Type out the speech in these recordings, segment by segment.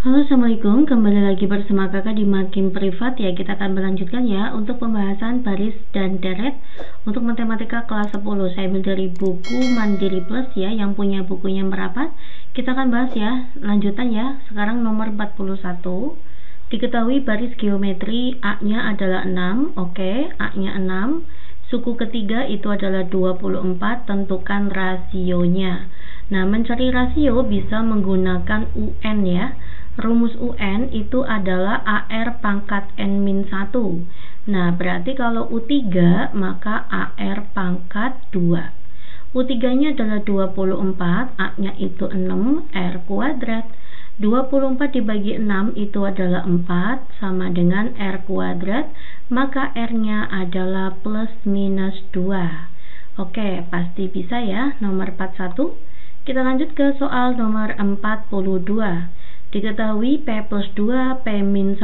Halo, assalamualaikum. Kembali lagi bersama kakak di Makin Privat ya. Kita akan melanjutkan ya untuk pembahasan baris dan deret untuk matematika kelas 10. Saya ambil dari buku Mandiri Plus ya, yang punya bukunya merapat. Kita akan bahas ya lanjutan ya. Sekarang nomor 41. Diketahui baris geometri A-nya adalah 6. Oke, A-nya 6. Suku ketiga itu adalah 24. Tentukan rasionya. Nah, mencari rasio bisa menggunakan UN ya. Rumus UN itu adalah AR pangkat N-1. Nah, berarti kalau U3 maka AR pangkat 2. U3 nya adalah 24, A-nya itu 6, R kuadrat. 24 dibagi 6 itu adalah 4, sama dengan R kuadrat, maka R-nya adalah plus minus 2. Oke, pasti bisa ya, nomor 41. Kita lanjut ke soal nomor 42. Diketahui P plus 2, P-1,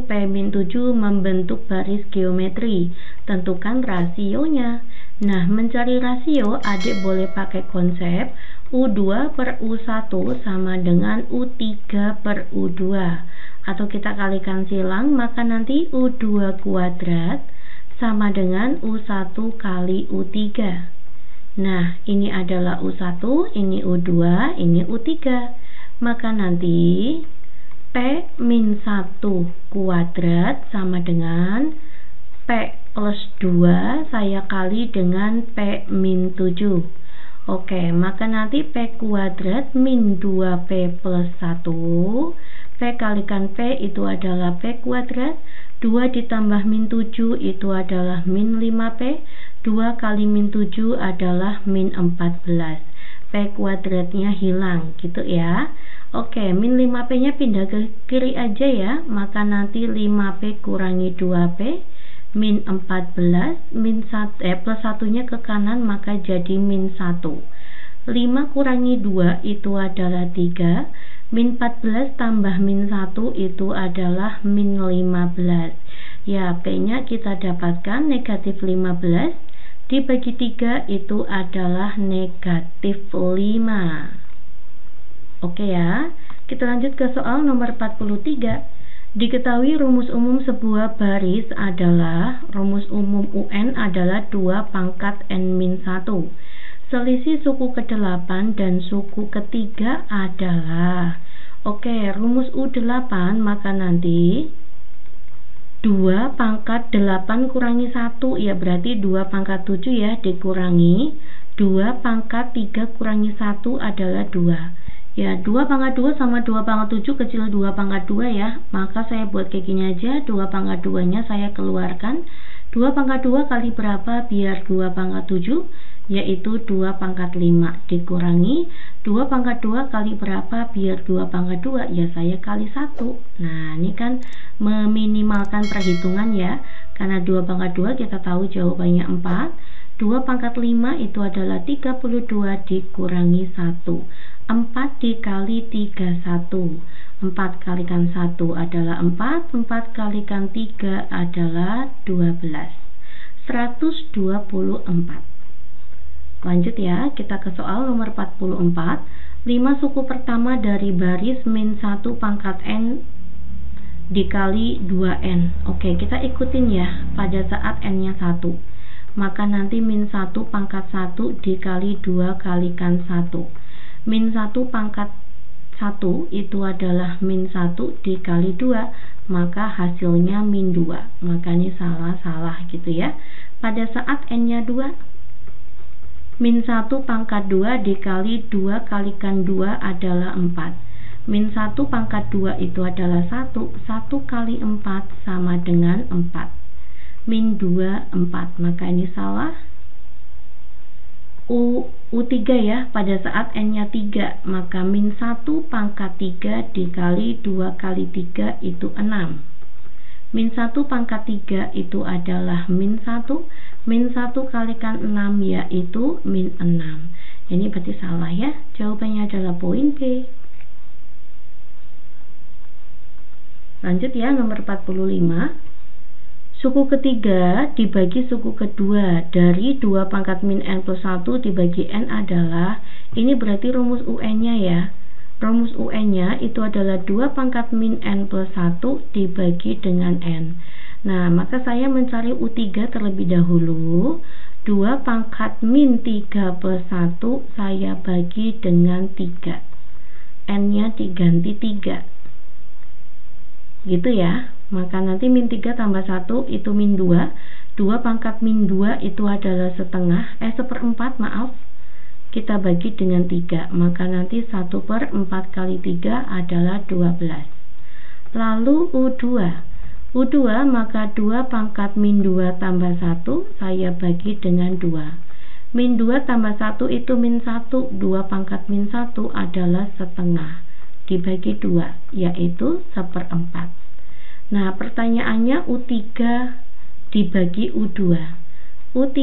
P-7 membentuk baris geometri. Tentukan rasionya. Nah, mencari rasio, adik boleh pakai konsep U2 per U1 sama dengan U3 per U2. Atau kita kalikan silang, maka nanti U2 kuadrat sama dengan U1 kali U3. Nah, ini adalah U1, ini U2, ini U3. Maka nanti P-1 kuadrat sama dengan P plus 2 saya kali dengan P-7. Oke, maka nanti P kuadrat min 2P plus 1. P kalikan P itu adalah P kuadrat. 2 ditambah min 7 itu adalah min 5P. 2 kali min 7 adalah min 14. P kuadratnya hilang gitu ya. Oke, min 5P nya pindah ke kiri aja ya, maka nanti 5P kurangi 2P min 14 plus 1 nya ke kanan, maka jadi min 1. 5 kurangi 2 itu adalah 3, min 14 tambah min 1 itu adalah min 15. Ya, P nya kita dapatkan negatif 15 dibagi 3 itu adalah negatif 5. Oke ya, kita lanjut ke soal nomor 43. Diketahui rumus umum sebuah baris adalah, rumus umum UN adalah 2 pangkat N-1. Selisih suku ke-8 dan suku ketiga adalah, oke, rumus U8 maka nanti 2 pangkat 8 kurangi 1 ya, berarti 2 pangkat 7 ya, dikurangi 2 pangkat 3 kurangi 1 adalah 2 ya. 2 pangkat 2 sama 2 pangkat 7 kecil 2 pangkat 2 ya, maka saya buat kayak gini aja. 2 pangkat 2 nya saya keluarkan. 2 pangkat 2 kali berapa biar 2 pangkat 7, yaitu 2 pangkat 5 dikurangi 2 pangkat 2 kali berapa biar 2 pangkat 2, ya saya kali 1. Nah, ini kan meminimalkan perhitungan ya, karena 2 pangkat 2 kita tahu jawabannya 4. 2 pangkat 5 itu adalah 32 dikurangi 1. 4 dikali 3, 1. 4 kalikan 1 adalah 4. 4 kalikan 3 adalah 12. 124. Lanjut ya, kita ke soal nomor 44. 5 suku pertama dari baris min 1 pangkat N dikali 2N. Oke, kita ikutin ya pada saat N nya 1. Maka nanti min 1 pangkat 1 dikali 2 kalikan 1. Min 1 pangkat 1 itu adalah min 1 dikali 2, maka hasilnya min 2. Maka ini salah gitu ya. Pada saat N nya 2, min 1 pangkat 2 dikali 2 kalikan 2 adalah 4. Min 1 pangkat 2 itu adalah 1. 1 kali 4 sama dengan 4. Min 2, 4. Maka ini salah. U3 ya, pada saat N nya 3, maka min 1 pangkat 3 dikali 2 kali 3 itu 6. Min 1 pangkat 3 itu adalah min 1. Min 1 kalikan 6 yaitu min 6. Ini berarti salah ya, jawabannya adalah poin B. Lanjut ya, nomor 45. Suku ketiga dibagi suku kedua dari 2 pangkat min N plus 1 dibagi N adalah, ini berarti rumus UN nya ya. Rumus UN-nya itu adalah 2 pangkat min N plus 1 dibagi dengan N. Nah, maka saya mencari U3 terlebih dahulu. 2 pangkat min 3 plus 1 saya bagi dengan 3. N-nya diganti 3. Gitu ya. Maka nanti min 3 tambah 1 itu min 2. 2 pangkat min 2 itu adalah seperempat, maaf. Kita bagi dengan 3, maka nanti 1/4 kali 3 adalah 12. Lalu U2 maka 2 pangkat min 2 tambah 1 saya bagi dengan 2. Min 2 tambah 1 itu min 1, 2 pangkat min 1 adalah setengah, dibagi 2, yaitu 1/4. Nah, pertanyaannya U3 dibagi U2. U3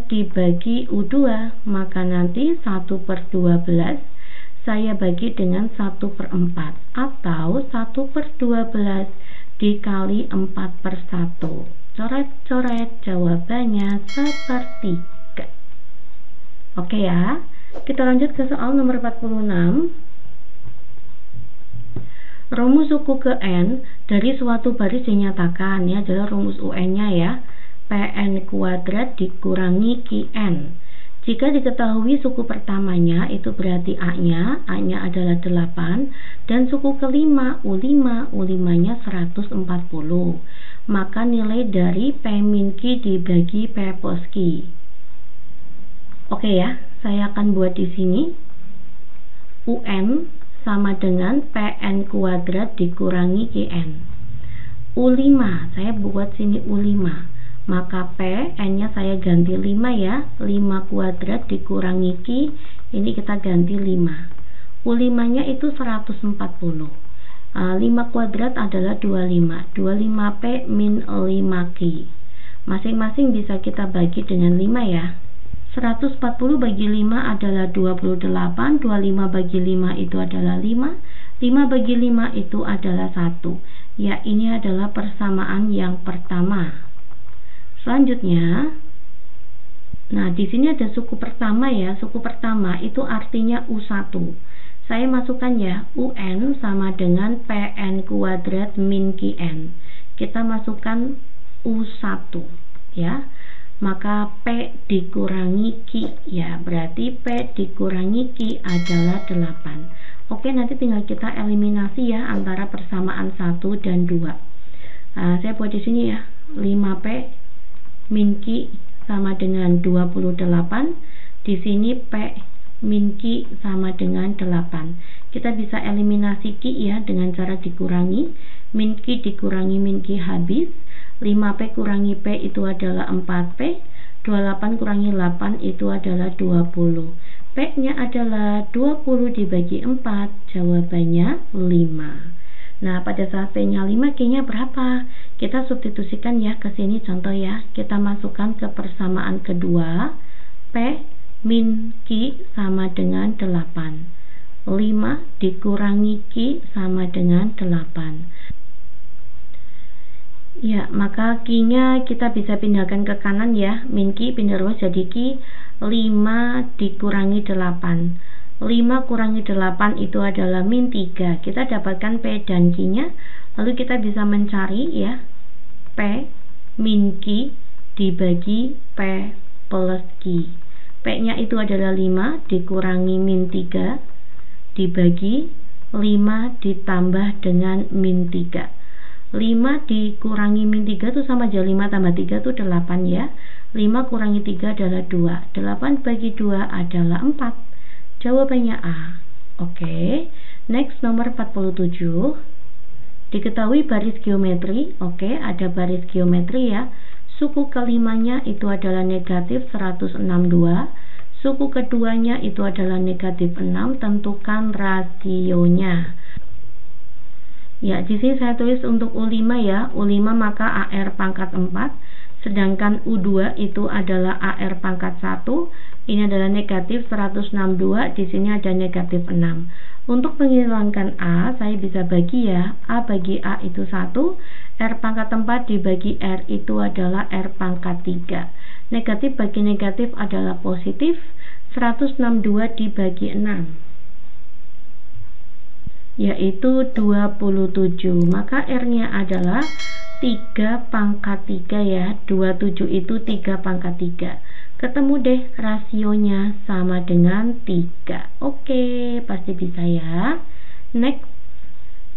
dibagi U2, maka nanti 1/12 saya bagi dengan 1/4 atau 1/12 dikali 4/1. Coret-coret, jawabannya sepertiga. Oke ya, kita lanjut ke soal nomor 46. Rumus suku ke N dari suatu baris dinyatakan, ini adalah rumus UN-nya ya. Pn kuadrat dikurangi Qn. Jika diketahui suku pertamanya, itu berarti A-nya adalah 8, dan suku kelima U5-nya 140. Maka nilai dari P min Q dibagi P plus Q. Oke ya, saya akan buat di sini UN sama dengan Pn kuadrat dikurangi Qn. U5, saya buat sini U5. Maka P, N-nya saya ganti 5 ya. 5 kuadrat dikurangi Q, ini kita ganti 5. U5-nya itu 140. 5 kuadrat adalah 25. 25P min 5Q. Masing-masing bisa kita bagi dengan 5 ya. 140 bagi 5 adalah 28. 25 bagi 5 itu adalah 5. 5 bagi 5 itu adalah 1. Ya, ini adalah persamaan yang pertama. Selanjutnya, nah di sini ada suku pertama ya. Suku pertama itu artinya U1. Saya masukkan ya, UN sama dengan Pn kuadrat min Qn. Kita masukkan U1 ya. Maka P dikurangi Q ya, berarti P dikurangi Q adalah 8. Oke, nanti tinggal kita eliminasi ya antara persamaan 1 dan 2. Saya buat di sini ya, 5P min Q sama dengan 28. Di sini P min Q sama dengan 8. Kita bisa eliminasi Q ya dengan cara dikurangi. Min Q dikurangi min Q habis. 5P kurangi P itu adalah 4P. 28 kurangi 8 itu adalah 20. P-nya adalah 20 dibagi 4. Jawabannya 5. Nah, pada saat P-nya 5, Q-nya berapa? Kita substitusikan ya ke sini contoh ya. Kita masukkan ke persamaan kedua. P min Q sama dengan 8. 5 dikurangi Q sama dengan 8. Ya, maka Q-nya kita bisa pindahkan ke kanan ya. Min Q pindah ruas jadi Q. 5 dikurangi 8. 5 kurangi 8 itu adalah min 3. Kita dapatkan P dan Q-nya. Lalu kita bisa mencari ya, P min Q dibagi P plus Q. P-nya itu adalah 5 dikurangi min 3 dibagi 5 ditambah dengan min 3. 5 dikurangi min 3 itu sama aja, 5 tambah 3 itu 8 ya. 5 kurangi 3 adalah 2. 8 bagi 2 adalah 4. Jawabannya A. Oke. Next, nomor 47. Diketahui baris geometri. Oke, ada baris geometri ya. Suku kelimanya itu adalah negatif 162. Suku keduanya itu adalah negatif 6. Tentukan rasionya. Ya, di sini saya tulis untuk U5 ya. U5 maka AR pangkat 4. Sedangkan U2 itu adalah AR pangkat 1. Ini adalah negatif 162, di sini ada negatif 6. Untuk menghilangkan A, saya bisa bagi ya. A bagi A itu 1. R pangkat 4 dibagi R itu adalah R pangkat 3. Negatif bagi negatif adalah positif. 162 dibagi 6. yaitu 27. Maka R-nya adalah 3 pangkat 3 ya. 27 itu 3 pangkat 3. Ketemu deh rasionya sama dengan 3. Oke, pasti bisa ya. Next,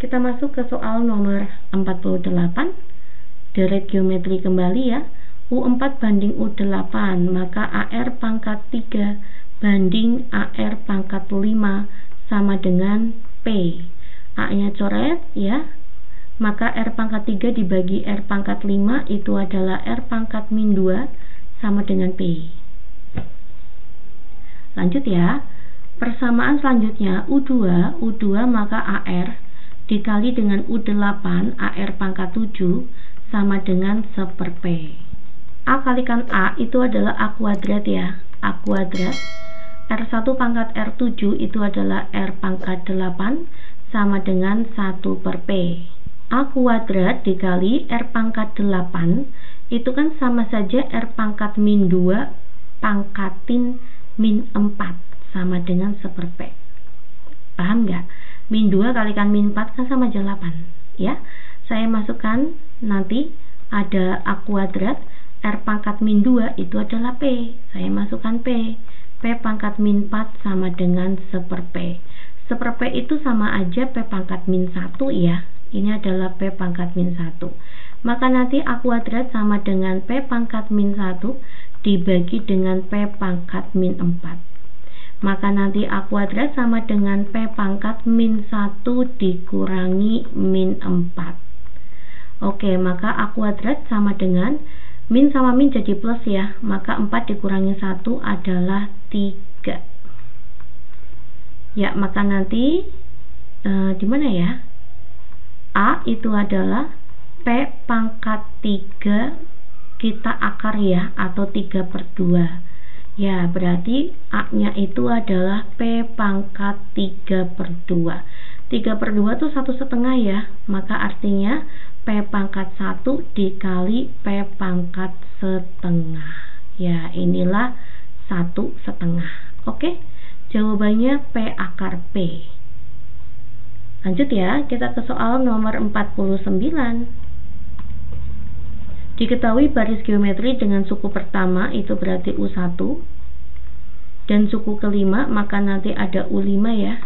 kita masuk ke soal nomor 48. Deret geometri kembali ya. U4 banding U8, maka AR pangkat 3 banding AR pangkat 5 sama dengan P. A-nya coret ya. Maka R pangkat 3 dibagi R pangkat 5 itu adalah R pangkat min 2 sama dengan P. Lanjut ya. Persamaan selanjutnya U2 maka AR dikali dengan U8 AR pangkat 7 sama dengan 1/P. A kalikan A itu adalah A kuadrat ya. A kuadrat. R1 pangkat R7 itu adalah R pangkat 8 sama dengan 1/P. A kuadrat dikali R pangkat 8 itu kan sama saja R pangkat min 2 pangkatin min 4 sama dengan 1/P. Paham nggak? Min 2 kalikan min 4 kan sama aja 8 ya. Saya masukkan nanti ada A kuadrat R pangkat min 2 itu adalah P. Saya masukkan P. P pangkat min 4 sama dengan 1/P. 1/P itu sama aja P pangkat min 1 ya. Ini adalah P pangkat min 1. Maka nanti A kuadrat sama dengan P pangkat min 1 dibagi dengan P pangkat min 4. Maka nanti A kuadrat sama dengan P pangkat min 1 dikurangi min 4. Oke, maka A kuadrat sama dengan min sama min jadi plus ya. Maka 4 dikurangi 1 adalah 3. Ya, maka nanti di mana ya? A itu adalah P pangkat 3 kita akar ya, atau 3/2 ya, berarti A nya itu adalah P pangkat 3/2. 3/2 itu 1/2 ya, maka artinya P pangkat 1 dikali P pangkat 1/2 ya, inilah 1/2. Oke, jawabannya P akar P. Lanjut ya, kita ke soal nomor 49. Diketahui baris geometri dengan suku pertama itu berarti U1 dan suku kelima, maka nanti ada U5 ya.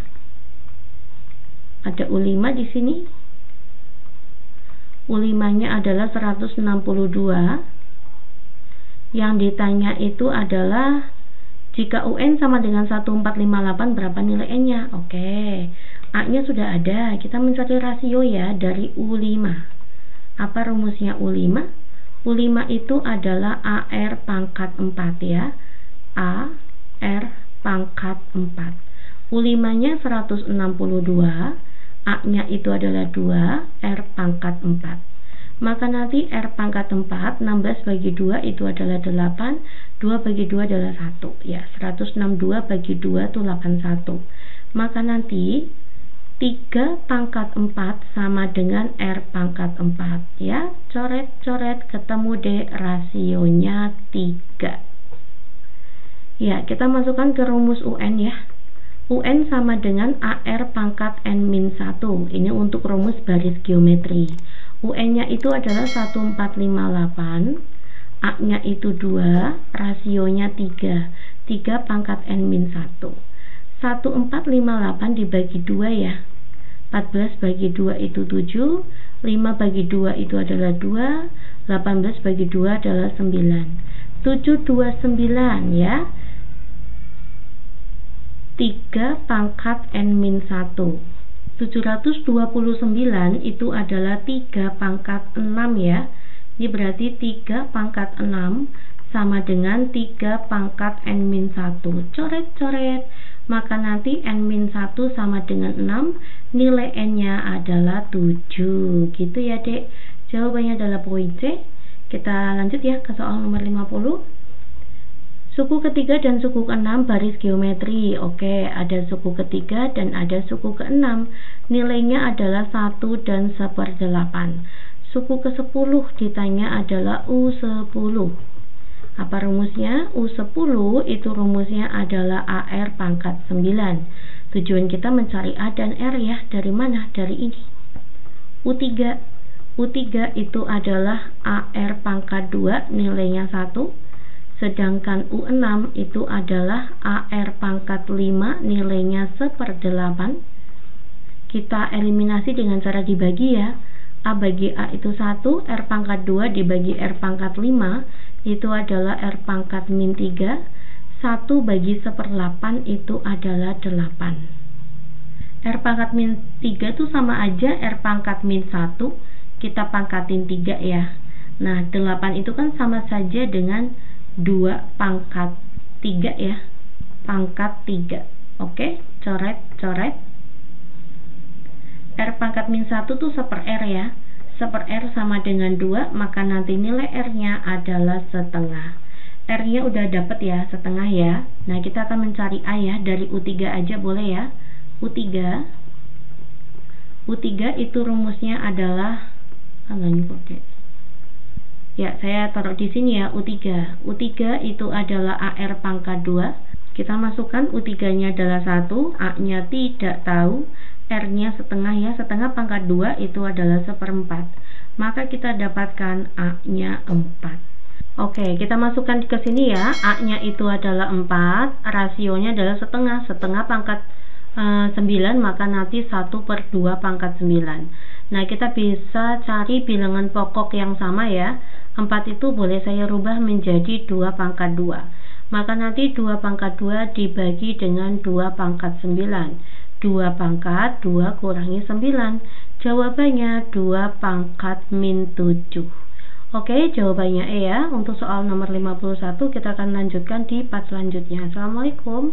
Ada U5 di sini. U5-nya adalah 162. Yang ditanya itu adalah jika UN sama dengan 1458 berapa nilai N-nya? Oke. A-nya sudah ada. Kita mencari rasio ya dari U5. Apa rumusnya U5? U5 itu adalah AR pangkat 4 ya. AR pangkat 4. U5-nya 162. A-nya itu adalah 2. R pangkat 4. Maka nanti R pangkat 4, 16 bagi 2 itu adalah 8. 2 bagi 2 adalah 1 ya. 162 bagi 2 itu 81. Maka nanti 3 pangkat 4 sama dengan R pangkat 4 ya. Coret-coret ketemu deh rasionya 3 ya. Kita masukkan ke rumus UN ya. UN sama dengan AR pangkat N-1. Ini untuk rumus baris geometri. UN nya itu adalah 1458, A nya itu 2, rasionya 3. 3 pangkat N-1. 1458 dibagi 2 ya. 14 bagi 2 itu 7. 5 bagi 2 itu adalah 2. 18 bagi 2 adalah 9. 729 ya. 3 pangkat N-1. 729 itu adalah 3 pangkat 6 ya. Ini berarti 3 pangkat 6 sama dengan 3 pangkat N-1. Coret-coret. Maka nanti N-1 sama dengan 6, nilai N-nya adalah 7. Gitu ya dek. Jawabannya adalah poin C. Kita lanjut ya ke soal nomor 50. Suku ketiga dan suku ke-6 baris geometri. Oke, ada suku ketiga dan ada suku ke-6. Nilainya adalah 1 dan 1/8. Suku ke-10 ditanya adalah U10. Apa rumusnya? U10 itu rumusnya adalah AR pangkat 9. Tujuan kita mencari A dan R ya. Dari mana? Dari ini. U3. U3 itu adalah AR pangkat 2 nilainya 1. Sedangkan U6 itu adalah AR pangkat 5 nilainya 1/8. Kita eliminasi dengan cara dibagi ya. A bagi A itu 1, R pangkat 2 dibagi R pangkat 5 itu adalah R pangkat min 3. 1 bagi 1/8 itu adalah 8. R pangkat min 3 itu sama aja R pangkat min 1, kita pangkatin 3 ya. Nah 8 itu kan sama saja dengan 2 pangkat 3 ya, pangkat 3. Oke, coret. R pangkat min 1 tuh 1/R ya. 1/R sama dengan 2, maka nanti nilai R nya adalah setengah. R nya udah dapet ya, setengah ya. Nah kita akan mencari A ya, dari U3 aja boleh ya. U3 itu rumusnya adalah ya, saya taruh di sini ya. U3 itu adalah AR pangkat 2. Kita masukkan U3 nya adalah 1, A nya tidak tahu, R nya setengah ya. Setengah pangkat 2 itu adalah 1/4, maka kita dapatkan A nya 4. Oke, kita masukkan ke sini ya. A nya itu adalah 4, rasionya adalah setengah. Setengah pangkat 9, maka nanti 1/2 pangkat 9. Nah kita bisa cari bilangan pokok yang sama ya. 4 itu boleh saya rubah menjadi 2 pangkat 2, maka nanti 2 pangkat 2 dibagi dengan 2 pangkat 9. 2 pangkat 2 kurangi 9, jawabannya 2 pangkat min 7. Oke, jawabannya E ya. Untuk soal nomor 51 kita akan lanjutkan di part selanjutnya. Assalamualaikum.